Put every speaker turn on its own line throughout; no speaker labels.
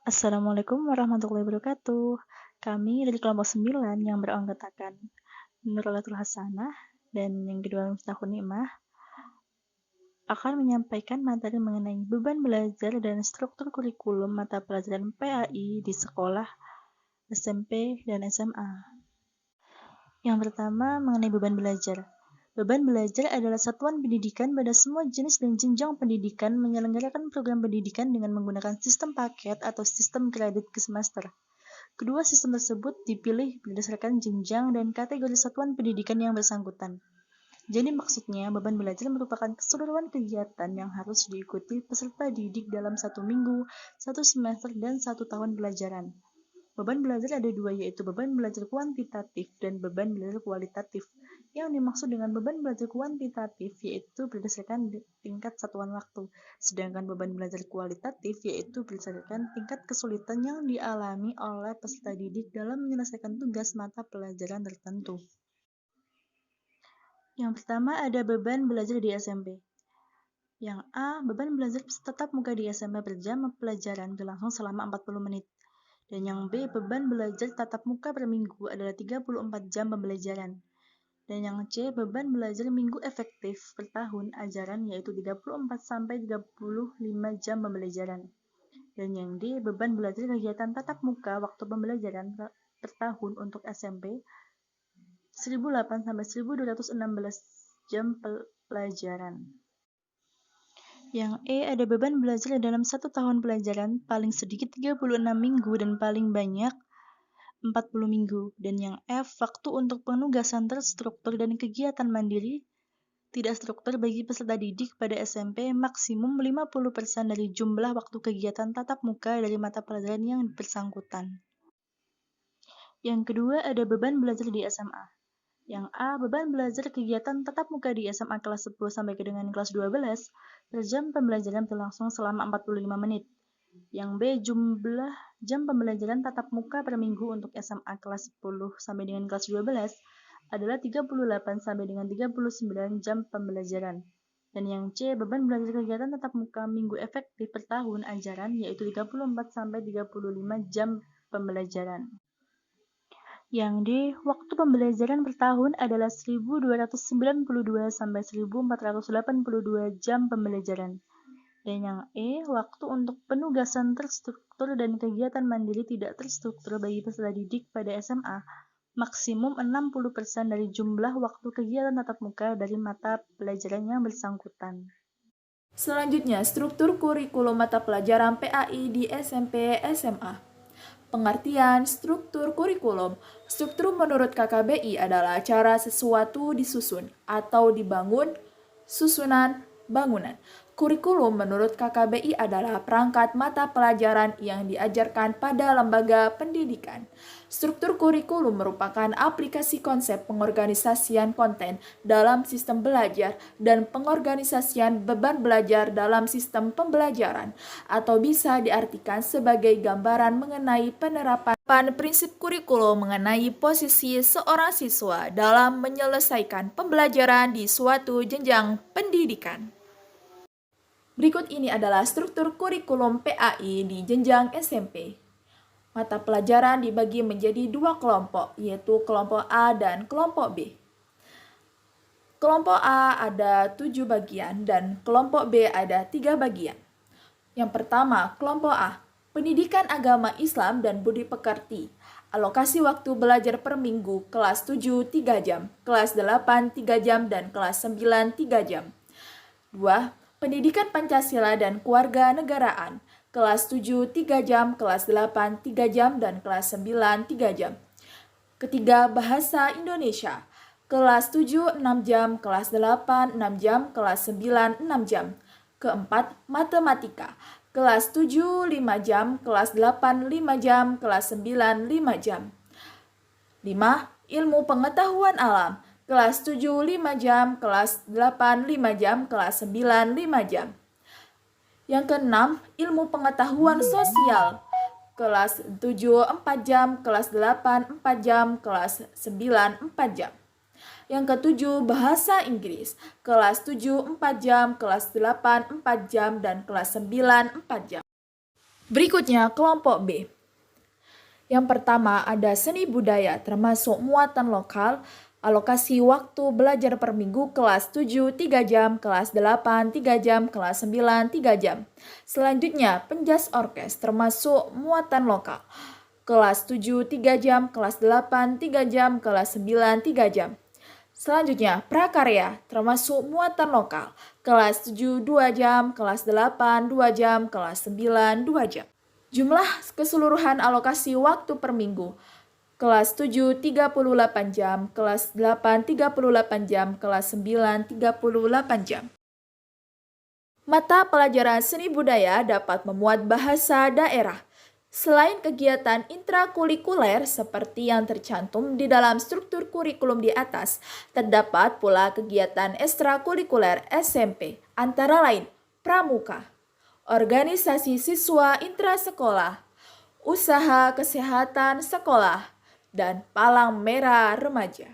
Assalamualaikum warahmatullahi wabarakatuh. Kami dari kelompok 9 yang beranggotakan Nurulatul Hasanah dan yang kedua Miftahun Nimah akan menyampaikan materi mengenai beban belajar dan struktur kurikulum mata pelajaran PAI di sekolah SMP dan SMA. Yang pertama mengenai beban belajar. Beban belajar adalah satuan pendidikan pada semua jenis dan jenjang pendidikan menyelenggarakan program pendidikan dengan menggunakan sistem paket atau sistem kredit ke semester. Kedua sistem tersebut dipilih berdasarkan jenjang dan kategori satuan pendidikan yang bersangkutan. Jadi maksudnya, beban belajar merupakan keseluruhan kegiatan yang harus diikuti peserta didik dalam 1 minggu, 1 semester, dan 1 tahun pelajaran. Beban belajar ada dua, yaitu beban belajar kuantitatif dan beban belajar kualitatif. Yang dimaksud dengan beban belajar kuantitatif yaitu berdasarkan tingkat satuan waktu, sedangkan beban belajar kualitatif yaitu berdasarkan tingkat kesulitan yang dialami oleh peserta didik dalam menyelesaikan tugas mata pelajaran tertentu. Yang pertama ada beban belajar di SMP. Yang A, beban belajar tatap muka di SMP per jam pelajaran berlangsung selama 40 menit. Dan yang B, beban belajar tatap muka per minggu adalah 34 jam pembelajaran. Dan yang C, beban belajar minggu efektif per tahun ajaran yaitu 34-35 jam pembelajaran. Dan yang D, beban belajar kegiatan tatap muka waktu pembelajaran per tahun untuk SMP 1008-1216 jam pelajaran. Yang E ada beban belajar dalam 1 tahun pelajaran paling sedikit 36 minggu dan paling banyak 40 minggu. Dan yang F, waktu untuk penugasan terstruktur dan kegiatan mandiri tidak struktur bagi peserta didik pada SMP maksimum 50% dari jumlah waktu kegiatan tatap muka dari mata pelajaran yang bersangkutan. Yang kedua ada beban belajar di SMA. Yang A, beban belajar kegiatan tatap muka di SMA kelas 10 sampai dengan kelas 12 per jam pembelajaran berlangsung selama 45 menit. Yang B, jumlah jam pembelajaran tatap muka per minggu untuk SMA kelas 10 sampai dengan kelas 12 adalah 38 sampai dengan 39 jam pembelajaran. Dan yang C, beban belajar kegiatan tatap muka minggu efektif per tahun ajaran yaitu 34 sampai 35 jam pembelajaran. Yang D, waktu pembelajaran per tahun adalah 1292 sampai 1482 jam pembelajaran. Dan yang E, waktu untuk penugasan terstruktur dan kegiatan mandiri tidak terstruktur bagi peserta didik pada SMA maksimum 60% dari jumlah waktu kegiatan tatap muka dari mata pelajaran yang bersangkutan.
Selanjutnya, struktur kurikulum mata pelajaran PAI di SMP SMA. Pengertian struktur kurikulum. Struktur menurut KKBI adalah cara sesuatu disusun atau dibangun, susunan, bangunan. Kurikulum menurut KKBI adalah perangkat mata pelajaran yang diajarkan pada lembaga pendidikan. Struktur kurikulum merupakan aplikasi konsep pengorganisasian konten dalam sistem belajar dan pengorganisasian beban belajar dalam sistem pembelajaran, atau bisa diartikan sebagai gambaran mengenai penerapan prinsip kurikulum mengenai posisi seorang siswa dalam menyelesaikan pembelajaran di suatu jenjang pendidikan. Berikut ini adalah struktur kurikulum PAI di jenjang SMP. Mata pelajaran dibagi menjadi 2 kelompok, yaitu kelompok A dan kelompok B. Kelompok A ada 7 bagian dan kelompok B ada 3 bagian. Yang pertama, kelompok A, pendidikan agama Islam dan budi pekerti. Alokasi waktu belajar per minggu, kelas 7 3 jam, kelas 8 3 jam, dan kelas 9 3 jam. 2. Pendidikan Pancasila dan keluarga negaraan. Kelas 7 3 jam, kelas 8 3 jam, dan kelas 9 3 jam. Ketiga, Bahasa Indonesia. Kelas 7 6 jam, kelas 8 6 jam, kelas 9 6 jam. Keempat, Matematika. Kelas 7 5 jam, kelas 8 5 jam, kelas 9 5 jam. 5. Ilmu Pengetahuan Alam. Kelas 7 5 jam, kelas 8 5 jam, kelas 9 5 jam. Yang keenam, Ilmu Pengetahuan Sosial. Kelas 7 4 jam, kelas 8 4 jam, kelas 9 4 jam. Yang ketujuh, Bahasa Inggris. Kelas 7 4 jam, kelas 8 4 jam, dan kelas 9 4 jam. Berikutnya kelompok B. Yang pertama ada seni budaya termasuk muatan lokal, alokasi waktu belajar per minggu kelas 7 3 jam, kelas 8 3 jam, kelas 9 3 jam. Selanjutnya penjas orkes termasuk muatan lokal, kelas 7 3 jam, kelas 8 3 jam, kelas 9 3 jam. Selanjutnya prakarya termasuk muatan lokal, kelas 7 2 jam, kelas 8 2 jam, kelas 9 2 jam. Jumlah keseluruhan alokasi waktu per minggu. Kelas 7 38 jam, kelas 8 38 jam, kelas 9 38 jam. Mata pelajaran seni budaya dapat memuat bahasa daerah. Selain kegiatan intrakurikuler seperti yang tercantum di dalam struktur kurikulum di atas, terdapat pula kegiatan ekstrakurikuler SMP, antara lain pramuka, organisasi siswa intrasekolah, usaha kesehatan sekolah, dan palang merah remaja.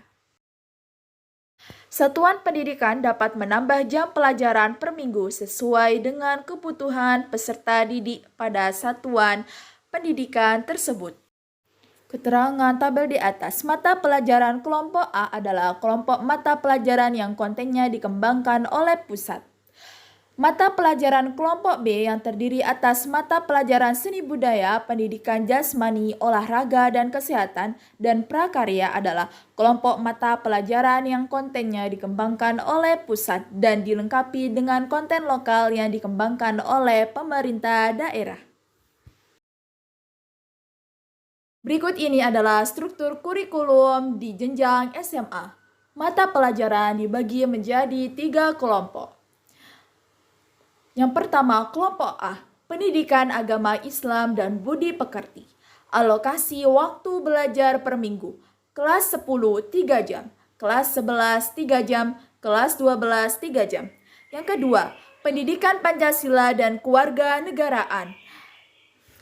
Satuan pendidikan dapat menambah jam pelajaran per minggu sesuai dengan kebutuhan peserta didik pada satuan pendidikan tersebut. Keterangan tabel di atas, mata pelajaran kelompok A adalah kelompok mata pelajaran yang kontennya dikembangkan oleh pusat. Mata pelajaran kelompok B yang terdiri atas mata pelajaran seni budaya, pendidikan jasmani, olahraga, dan kesehatan, dan prakarya adalah kelompok mata pelajaran yang kontennya dikembangkan oleh pusat dan dilengkapi dengan konten lokal yang dikembangkan oleh pemerintah daerah. Berikut ini adalah struktur kurikulum di jenjang SMA. Mata pelajaran dibagi menjadi 3 kelompok. Yang pertama, kelompok A, pendidikan agama Islam dan budi pekerti. Alokasi waktu belajar per minggu. Kelas 10 3 jam, kelas 11 3 jam, kelas 12 3 jam. Yang kedua, pendidikan Pancasila dan keluarga negaraan.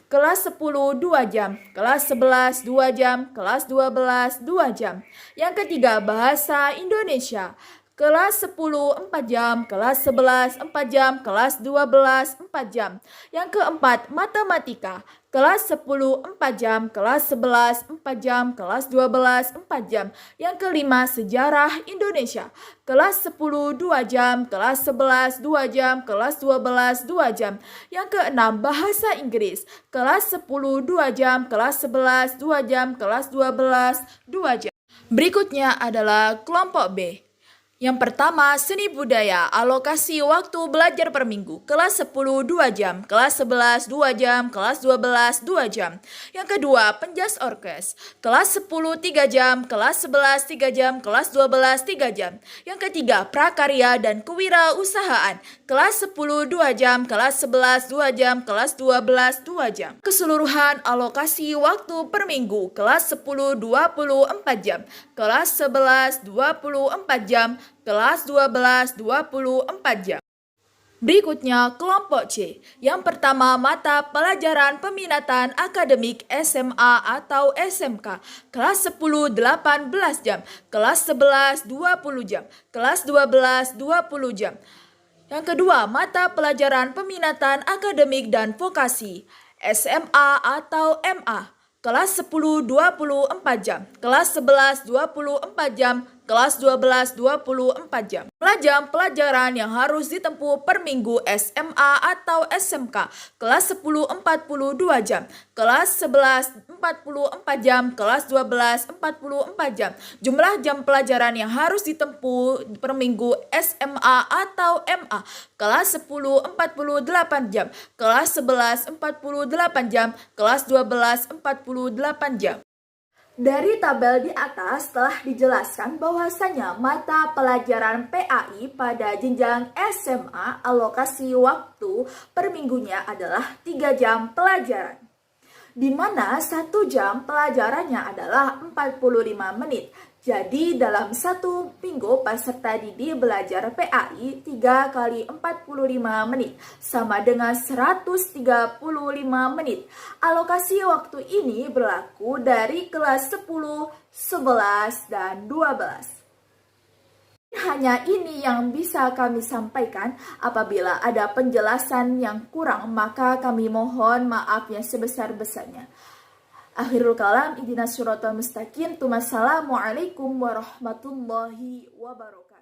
Kelas 10 2 jam, kelas 11 2 jam, kelas 12 2 jam. Yang ketiga, bahasa Indonesia. Kelas 10 4 jam, kelas 11 4 jam, kelas 12 4 jam. Yang keempat, matematika. Kelas 10 4 jam, kelas 11 4 jam, kelas 12 4 jam. Yang kelima, sejarah Indonesia. Kelas 10 2 jam, kelas 11 2 jam, kelas 12 2 jam. Yang keenam, bahasa Inggris. Kelas 10 2 jam, kelas 11 2 jam, kelas 12 2 jam. Berikutnya adalah kelompok B. Yang pertama, seni budaya, alokasi waktu belajar per minggu, kelas 10 2 jam, kelas 11 2 jam, kelas 12 2 jam. Yang kedua, penjas orkes, kelas 10 3 jam, kelas 11 3 jam, kelas 12 3 jam. Yang ketiga, prakarya dan kewirausahaan, kelas 10 2 jam, kelas 11 2 jam, kelas 12 2 jam. Keseluruhan alokasi waktu per minggu, kelas 10 24 jam, kelas 11 24 jam, kelas 12 24 jam. Berikutnya kelompok C. Yang pertama, mata pelajaran peminatan akademik SMA atau SMK. Kelas 10 18 jam, kelas 11 20 jam, kelas 12 20 jam. Yang kedua, mata pelajaran peminatan akademik dan vokasi. SMA atau MA. Kelas 10 24 jam, kelas 11 24 jam, kelas 12 24 jam. Jam pelajaran yang harus ditempuh per minggu SMA atau SMK. Kelas 10 42 jam, kelas 11 44 jam, kelas 12 44 jam. Jumlah jam pelajaran yang harus ditempuh per minggu SMA atau MA. Kelas 10 48 jam, kelas 11 48 jam, kelas 12 48 jam. Dari tabel di atas telah dijelaskan bahwasanya mata pelajaran PAI pada jenjang SMA alokasi waktu per minggunya adalah 3 jam pelajaran, di mana 1 jam pelajarannya adalah 45 menit. Jadi dalam 1 minggu peserta didik belajar PAI 3 kali 45 menit sama dengan 135 menit. Alokasi waktu ini berlaku dari kelas 10, 11, dan 12. Hanya ini yang bisa kami sampaikan. Apabila ada penjelasan yang kurang, maka kami mohon maaf yang sebesar-besarnya. Akhirul kalam, ihdinas siratal mustaqim. Assalamualaikum warahmatullahi wabarakatuh.